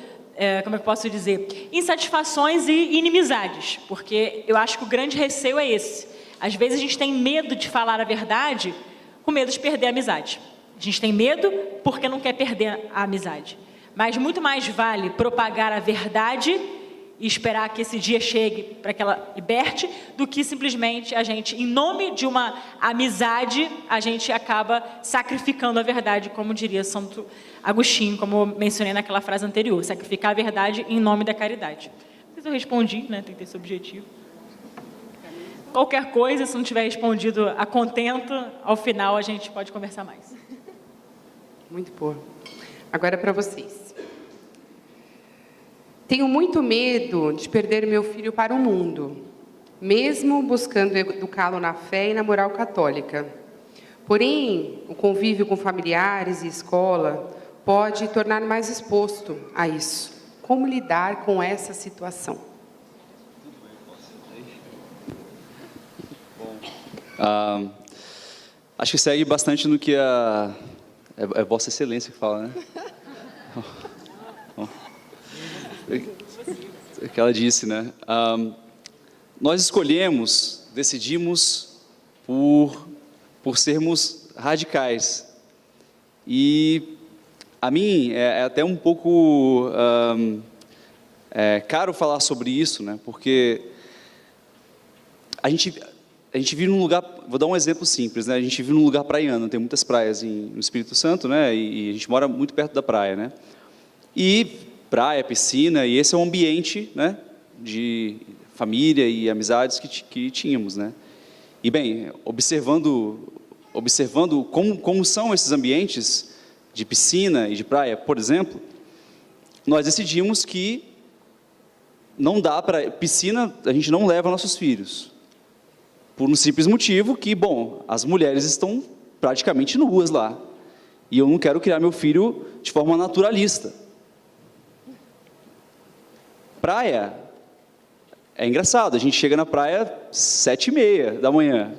como eu posso dizer, insatisfações e inimizades, porque eu acho que o grande receio é esse. Às vezes a gente tem medo de falar a verdade com medo de perder a amizade. A gente tem medo porque não quer perder a amizade. Mas muito mais vale propagar a verdade e esperar que esse dia chegue para que ela liberte, do que simplesmente a gente, em nome de uma amizade, a gente acaba sacrificando a verdade, como diria Santo Agostinho, como eu mencionei naquela frase anterior, sacrificar a verdade em nome da caridade. Não sei se eu respondi, né? Tem que ter esse objetivo. Qualquer coisa, se não tiver respondido a contento, ao final a gente pode conversar mais. Muito boa. Agora para vocês. Tenho muito medo de perder meu filho para o mundo, mesmo buscando educá-lo na fé e na moral católica. Porém, o convívio com familiares e escola pode tornar mais exposto a isso. Como lidar com essa situação? Acho que segue bastante no que é Vossa Excelência que fala, né? Que ela disse, né? Nós escolhemos, decidimos por sermos radicais. E a mim é até um pouco caro falar sobre isso, né? Porque a gente vive num lugar, vou dar um exemplo simples, né? A gente vive num lugar praiano, tem muitas praias no Espírito Santo, né? E a gente mora muito perto da praia, né? E praia, piscina, e esse é o ambiente, né, de família e amizades que tínhamos, né? E bem, observando como são esses ambientes de piscina e de praia, por exemplo, nós decidimos que não dá para piscina, a gente não leva nossos filhos, por um simples motivo que, bom, as mulheres estão praticamente nuas lá, e eu não quero criar meu filho de forma naturalista. Praia, é engraçado, a gente chega na praia 7h30 da manhã,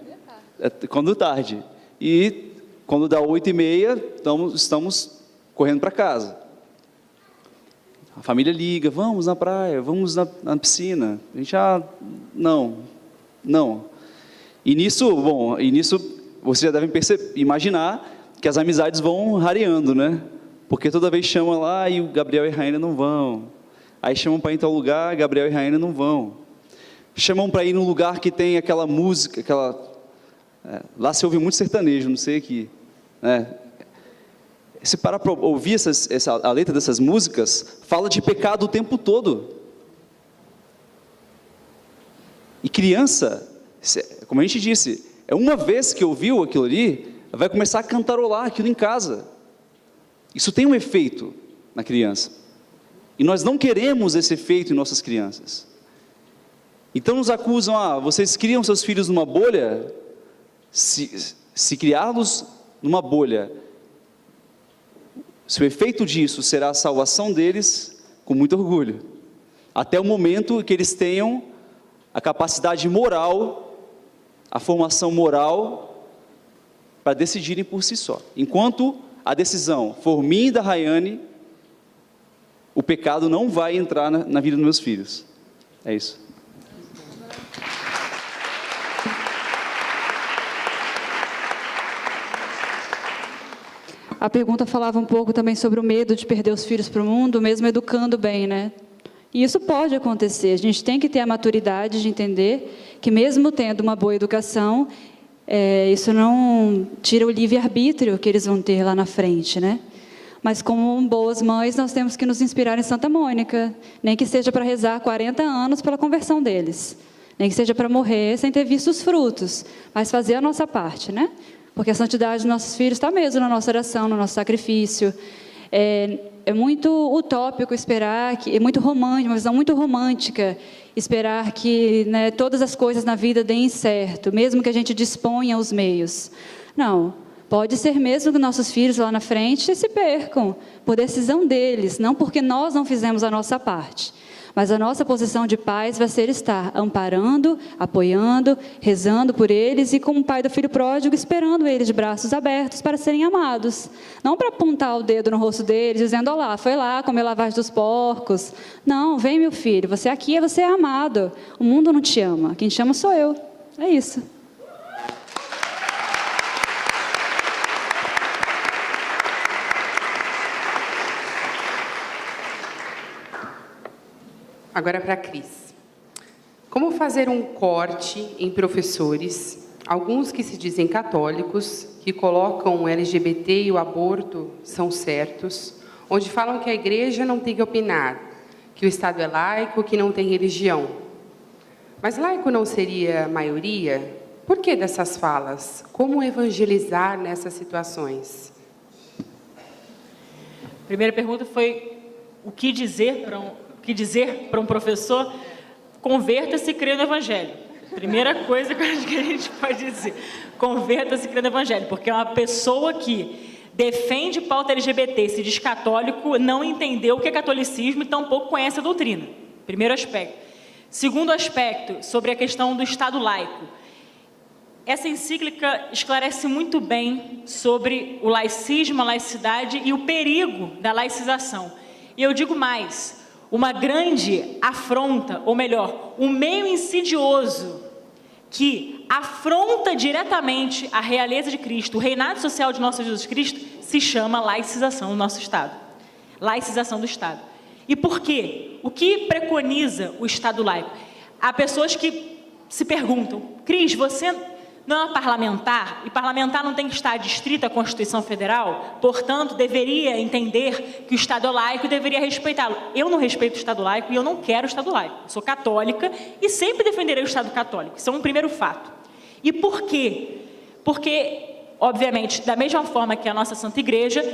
quando tarde, e quando dá 8h30, estamos correndo para casa. A família liga, vamos na praia, vamos na piscina. A gente, não. E nisso vocês já devem imaginar que as amizades vão rareando, né? Porque toda vez chama lá e o Gabriel e a Rainha não vão. Aí chamam para ir em tal lugar, Gabriel e a Rainha não vão. Chamam para ir num lugar que tem aquela música, lá se ouve muito sertanejo, não sei aqui, né? Se parar para ouvir a letra dessas músicas, fala de pecado o tempo todo. E criança, como a gente disse, uma vez que ouviu aquilo ali, vai começar a cantarolar aquilo em casa. Isso tem um efeito na criança. E nós não queremos esse efeito em nossas crianças. Então nos acusam, vocês criam seus filhos numa bolha. Se criá-los numa bolha, se o efeito disso será a salvação deles, com muito orgulho, até o momento que eles tenham a capacidade moral, a formação moral, para decidirem por si só. Enquanto a decisão for minha e da Rayane, o pecado não vai entrar na vida dos meus filhos. É isso. A pergunta falava um pouco também sobre o medo de perder os filhos para o mundo, mesmo educando bem, né? E isso pode acontecer. A gente tem que ter a maturidade de entender que mesmo tendo uma boa educação, isso não tira o livre-arbítrio que eles vão ter lá na frente, né? Mas como boas mães, nós temos que nos inspirar em Santa Mônica, nem que seja para rezar 40 anos pela conversão deles, nem que seja para morrer sem ter visto os frutos, mas fazer a nossa parte, né? Porque a santidade dos nossos filhos está mesmo na nossa oração, no nosso sacrifício. É muito utópico esperar, é muito romântico, uma visão muito romântica, esperar que, né, todas as coisas na vida deem certo, mesmo que a gente disponha os meios. Não, pode ser mesmo que nossos filhos lá na frente se percam, por decisão deles, não porque nós não fizemos a nossa parte. Mas a nossa posição de pais vai ser estar amparando, apoiando, rezando por eles e, como o pai do filho pródigo, esperando eles de braços abertos para serem amados. Não para apontar o dedo no rosto deles, dizendo, olá, foi lá comer lavagem dos porcos. Não, vem meu filho, você aqui, você é amado. O mundo não te ama, quem te ama sou eu. É isso. Agora para a Cris. Como fazer um corte em professores, alguns que se dizem católicos, que colocam o LGBT e o aborto são certos, onde falam que a igreja não tem que opinar, que o Estado é laico, que não tem religião. Mas laico não seria a maioria? Por que dessas falas? Como evangelizar nessas situações? A primeira pergunta foi o que dizer para um professor? Converta-se e crê no Evangelho. Primeira coisa que eu acho que a gente pode dizer. Converta-se e crê no Evangelho. Porque é uma pessoa que defende pauta LGBT, se diz católico, não entendeu o que é catolicismo e tampouco conhece a doutrina. Primeiro aspecto. Segundo aspecto, sobre a questão do Estado laico. Essa encíclica esclarece muito bem sobre o laicismo, a laicidade e o perigo da laicização. E eu digo mais, uma grande afronta, ou melhor, um meio insidioso que afronta diretamente a realeza de Cristo, o reinado social de nosso Jesus Cristo, se chama laicização do nosso Estado. Laicização do Estado. E por quê? O que preconiza o Estado laico? Há pessoas que se perguntam, Cris, você não é parlamentar, e parlamentar não tem que estar adstrito à Constituição Federal, portanto, deveria entender que o Estado é laico e deveria respeitá-lo. Eu não respeito o Estado laico e eu não quero o Estado laico. Eu sou católica e sempre defenderei o Estado católico. Isso é um primeiro fato. E por quê? Porque, obviamente, da mesma forma que a nossa Santa Igreja,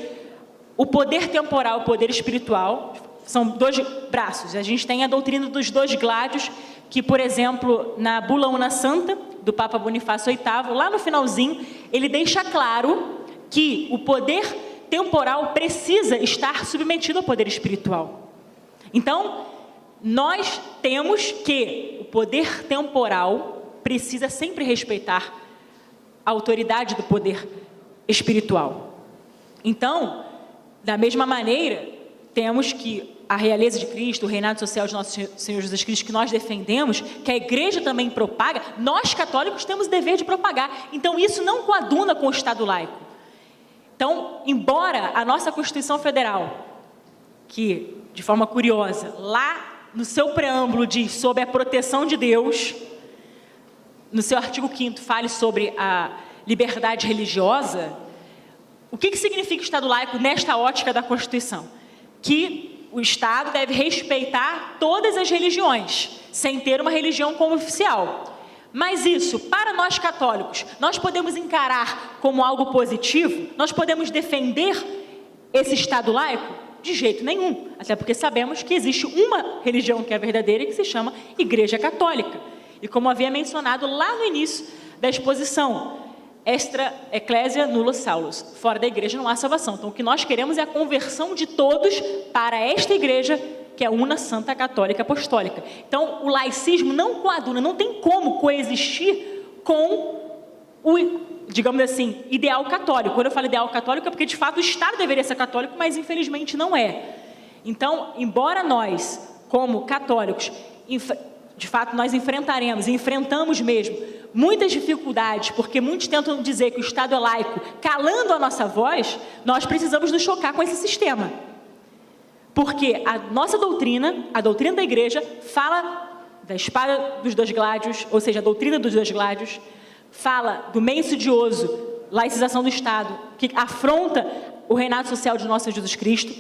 o poder temporal e o poder espiritual são dois braços. A gente tem a doutrina dos dois gládios, que, por exemplo, na Bula Una Santa, do Papa Bonifácio VIII, lá no finalzinho, ele deixa claro que o poder temporal precisa estar submetido ao poder espiritual. Então, nós temos que o poder temporal precisa sempre respeitar a autoridade do poder espiritual. Então, da mesma maneira, temos que a realeza de Cristo, o reinado social de nosso Senhor Jesus Cristo, que nós defendemos, que a igreja também propaga, nós católicos temos o dever de propagar. Então isso não coaduna com o Estado laico. Então, embora a nossa Constituição Federal, que, de forma curiosa, lá no seu preâmbulo diz sobre a proteção de Deus, no seu artigo 5º fale sobre a liberdade religiosa, o que significa Estado laico nesta ótica da Constituição? Que o Estado deve respeitar todas as religiões, sem ter uma religião como oficial. Mas isso, para nós católicos, nós podemos encarar como algo positivo? Nós podemos defender esse Estado laico? De jeito nenhum. Até porque sabemos que existe uma religião que é verdadeira e que se chama Igreja Católica. E como havia mencionado lá no início da exposição, extra ecclesia nulla salus, fora da igreja não há salvação. Então o que nós queremos é a conversão de todos para esta igreja, que é a una santa católica apostólica. Então o laicismo não coaduna, não tem como coexistir com o, digamos assim, ideal católico. Quando eu falo ideal católico é porque de fato o Estado deveria ser católico, mas infelizmente não é. Então, embora nós, como católicos, de fato nós enfrentaremos, e enfrentamos mesmo, muitas dificuldades, porque muitos tentam dizer que o Estado é laico, calando a nossa voz, nós precisamos nos chocar com esse sistema. Porque a nossa doutrina, a doutrina da igreja, fala da espada dos dois gládios, ou seja, a doutrina dos dois gládios, fala do meio insidioso, laicização do Estado, que afronta o reinado social de nosso Senhor Jesus Cristo.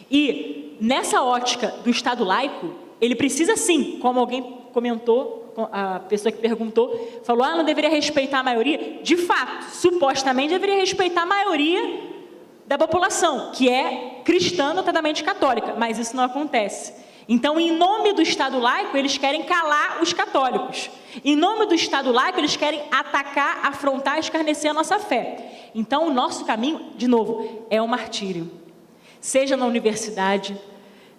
E nessa ótica do Estado laico, ele precisa sim, como alguém comentou, a pessoa que perguntou, falou, não deveria respeitar a maioria. De fato, supostamente deveria respeitar a maioria da população, que é cristã, notadamente católica, mas isso não acontece. Então, em nome do Estado laico, eles querem calar os católicos. Em nome do Estado laico, eles querem atacar, afrontar, escarnecer a nossa fé. Então, o nosso caminho, de novo, é o martírio. Seja na universidade,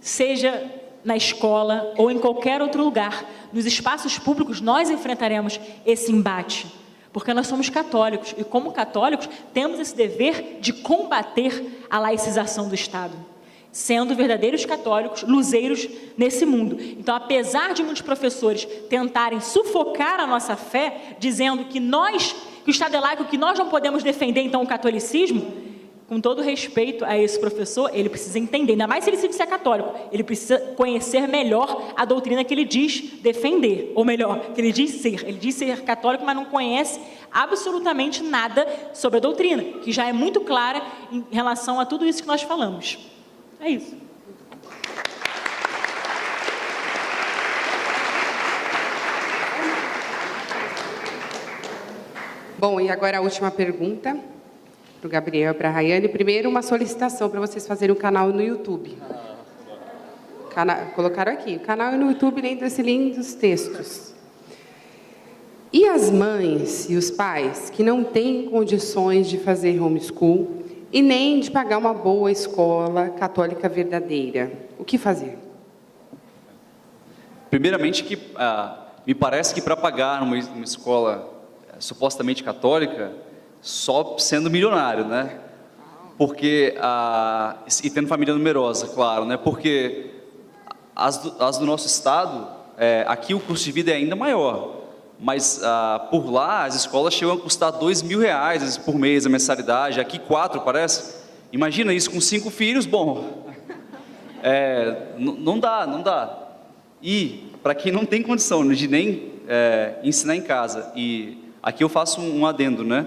seja na escola ou em qualquer outro lugar, nos espaços públicos, nós enfrentaremos esse embate. Porque nós somos católicos e, como católicos, temos esse dever de combater a laicização do Estado, sendo verdadeiros católicos, luzeiros nesse mundo. Então, apesar de muitos professores tentarem sufocar a nossa fé, dizendo que o Estado é laico, que nós não podemos defender, então, o catolicismo, com todo respeito a esse professor, ele precisa entender, ainda mais se ele se disser católico, ele precisa conhecer melhor a doutrina que ele diz defender, ou melhor, que ele diz ser católico, mas não conhece absolutamente nada sobre a doutrina, que já é muito clara em relação a tudo isso que nós falamos. É isso. Bom, e agora a última pergunta para o Gabriel e para a Rayane. Primeiro, uma solicitação para vocês fazerem um canal no YouTube. Colocaram aqui, o canal é no YouTube, lendo esses lindos textos. E as mães e os pais que não têm condições de fazer homeschool e nem de pagar uma boa escola católica verdadeira, o que fazer? Primeiramente, me parece que para pagar uma escola supostamente católica, só sendo milionário, né? Porque, e tendo família numerosa, claro, né? Porque as do nosso estado, aqui o custo de vida é ainda maior, mas por lá as escolas chegam a custar R$2.000 por mês a mensalidade, aqui 4, parece. Imagina isso com 5 filhos, bom, não dá. E para quem não tem condição de nem ensinar em casa, e aqui eu faço um adendo, né?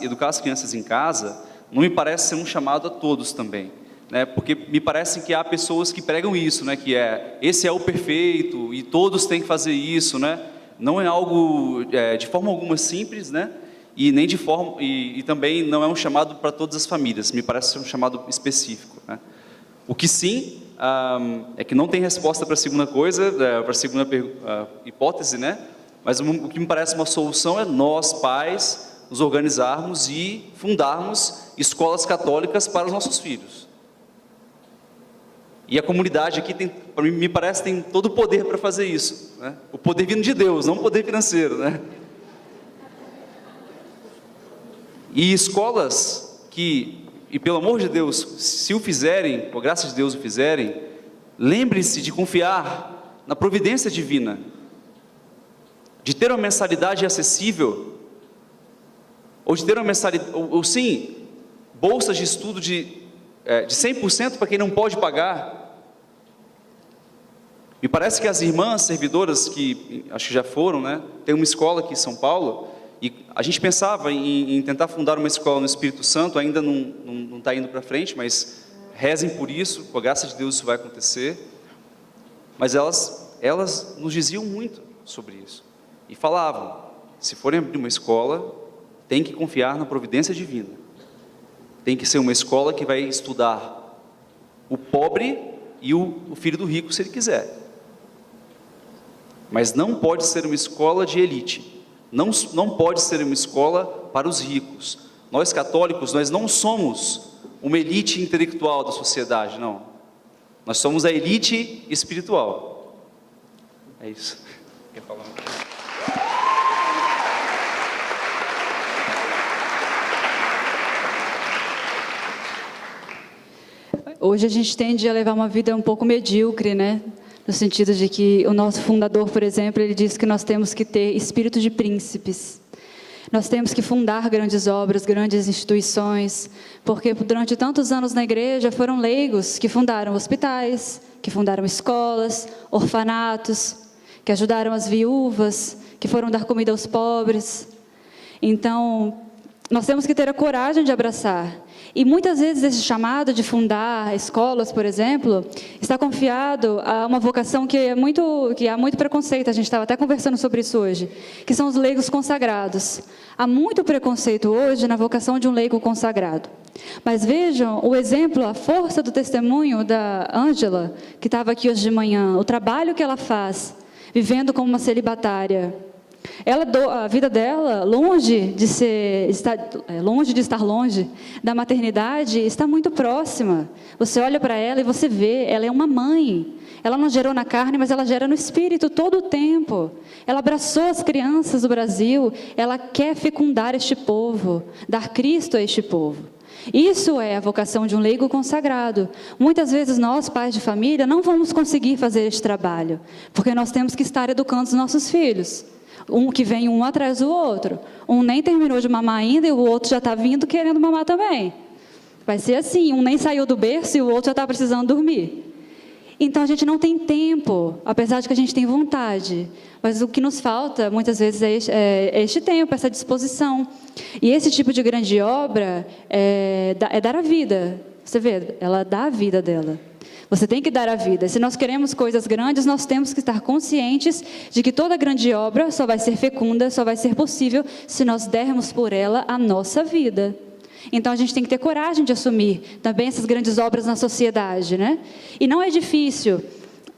Educar as crianças em casa não me parece ser um chamado a todos também, né? Porque me parece que há pessoas que pregam isso, né? Que esse é o perfeito e todos têm que fazer isso, né? Não é algo de forma alguma simples, né? E nem de forma e também não é um chamado para todas as famílias. Me parece ser um chamado específico, né? O que sim é que não tem resposta para a segunda coisa, para a segunda hipótese, né? Mas o que me parece uma solução é nós, pais, nos organizarmos e fundarmos escolas católicas para os nossos filhos. E a comunidade aqui, para mim, me parece, tem todo o poder para fazer isso, né? O poder vindo de Deus, não o poder financeiro, né? E escolas que e pelo amor de Deus, se o fizerem, por graça de Deus o fizerem, lembre-se de confiar na providência divina, de ter uma mensalidade acessível, ou de ter uma mensalidade, ou sim, bolsas de estudo de 100% para quem não pode pagar. Me parece que as irmãs servidoras, que acho que já foram, né? Tem uma escola aqui em São Paulo, e a gente pensava em tentar fundar uma escola no Espírito Santo, ainda não está indo para frente, mas rezem por isso, por graça de Deus isso vai acontecer. Mas elas nos diziam muito sobre isso, e falavam, se forem abrir uma escola, tem que confiar na providência divina, tem que ser uma escola que vai estudar o pobre e o filho do rico, se ele quiser, mas não pode ser uma escola de elite, não pode ser uma escola para os ricos. Nós católicos, nós não somos uma elite intelectual da sociedade, não, nós somos a elite espiritual. É isso. Quer falar? Hoje a gente tende a levar uma vida um pouco medíocre, né? No sentido de que o nosso fundador, por exemplo, ele disse que nós temos que ter espírito de príncipes. Nós temos que fundar grandes obras, grandes instituições, porque durante tantos anos na igreja foram leigos que fundaram hospitais, que fundaram escolas, orfanatos, que ajudaram as viúvas, que foram dar comida aos pobres. Então, nós temos que ter a coragem de abraçar. E muitas vezes esse chamado de fundar escolas, por exemplo, está confiado a uma vocação que há muito preconceito. A gente estava até conversando sobre isso hoje, que são os leigos consagrados. Há muito preconceito hoje na vocação de um leigo consagrado. Mas vejam o exemplo, a força do testemunho da Ângela, que estava aqui hoje de manhã, o trabalho que ela faz, vivendo como uma celibatária. A vida dela, longe de estar longe da maternidade, está muito próxima. Você olha para ela e você vê, ela é uma mãe. Ela não gerou na carne, mas ela gera no espírito todo o tempo. Ela abraçou as crianças do Brasil, ela quer fecundar este povo, dar Cristo a este povo. Isso é a vocação de um leigo consagrado. Muitas vezes nós, pais de família, não vamos conseguir fazer este trabalho, porque nós temos que estar educando os nossos filhos. Que vem um atrás do outro. Um nem terminou de mamar ainda e o outro já está vindo querendo mamar também. Vai ser assim, um nem saiu do berço e o outro já está precisando dormir. Então a gente não tem tempo, apesar de que a gente tem vontade. Mas o que nos falta, muitas vezes, é este tempo, essa disposição. E esse tipo de grande obra é dar a vida. Você vê, ela dá a vida dela. Você tem que dar a vida. Se nós queremos coisas grandes, nós temos que estar conscientes de que toda grande obra só vai ser fecunda, só vai ser possível se nós dermos por ela a nossa vida. Então a gente tem que ter coragem de assumir também essas grandes obras na sociedade, né? E não é difícil.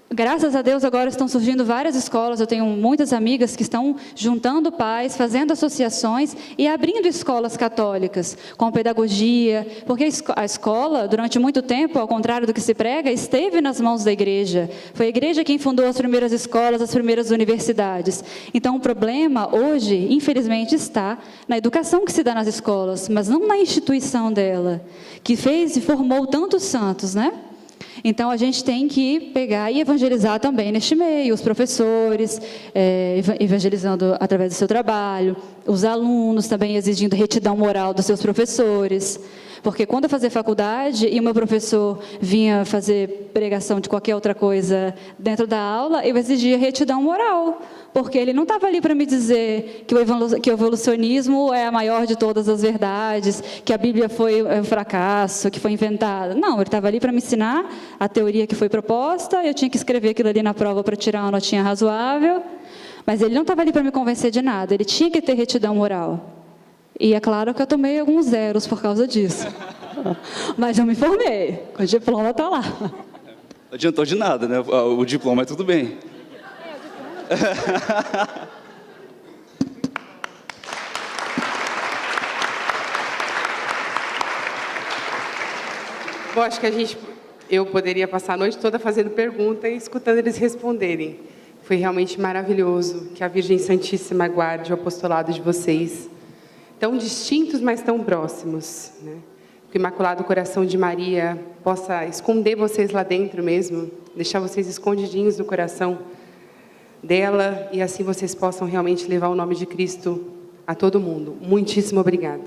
Graças a Deus agora estão surgindo várias escolas, eu tenho muitas amigas que estão juntando pais, fazendo associações e abrindo escolas católicas, com pedagogia, porque a escola, durante muito tempo, ao contrário do que se prega, esteve nas mãos da igreja. Foi a igreja quem fundou as primeiras escolas, as primeiras universidades. Então o problema hoje, infelizmente, está na educação que se dá nas escolas, mas não na instituição dela, que fez e formou tantos santos, né? Então, a gente tem que pegar e evangelizar também neste meio, os professores, evangelizando através do seu trabalho, os alunos também exigindo retidão moral dos seus professores. Porque quando eu fazia faculdade e o meu professor vinha fazer pregação de qualquer outra coisa dentro da aula, eu exigia retidão moral. Porque ele não estava ali para me dizer que o evolucionismo é a maior de todas as verdades, que a Bíblia foi um fracasso, que foi inventada. Não, ele estava ali para me ensinar a teoria que foi proposta, eu tinha que escrever aquilo ali na prova para tirar uma notinha razoável, mas ele não estava ali para me convencer de nada, ele tinha que ter retidão moral. E é claro que eu tomei alguns zeros por causa disso. Mas eu me formei, o diploma está lá. Não adiantou de nada, né? O diploma é tudo bem. Bom, acho que eu poderia passar a noite toda fazendo pergunta e escutando eles responderem. Foi realmente maravilhoso. Que a Virgem Santíssima guarde o apostolado de vocês. Tão distintos, mas tão próximos, né? que o Imaculado Coração de Maria possa esconder vocês lá dentro mesmo, deixar vocês escondidinhos no coração dela, e assim vocês possam realmente levar o nome de Cristo a todo mundo. Muitíssimo obrigada.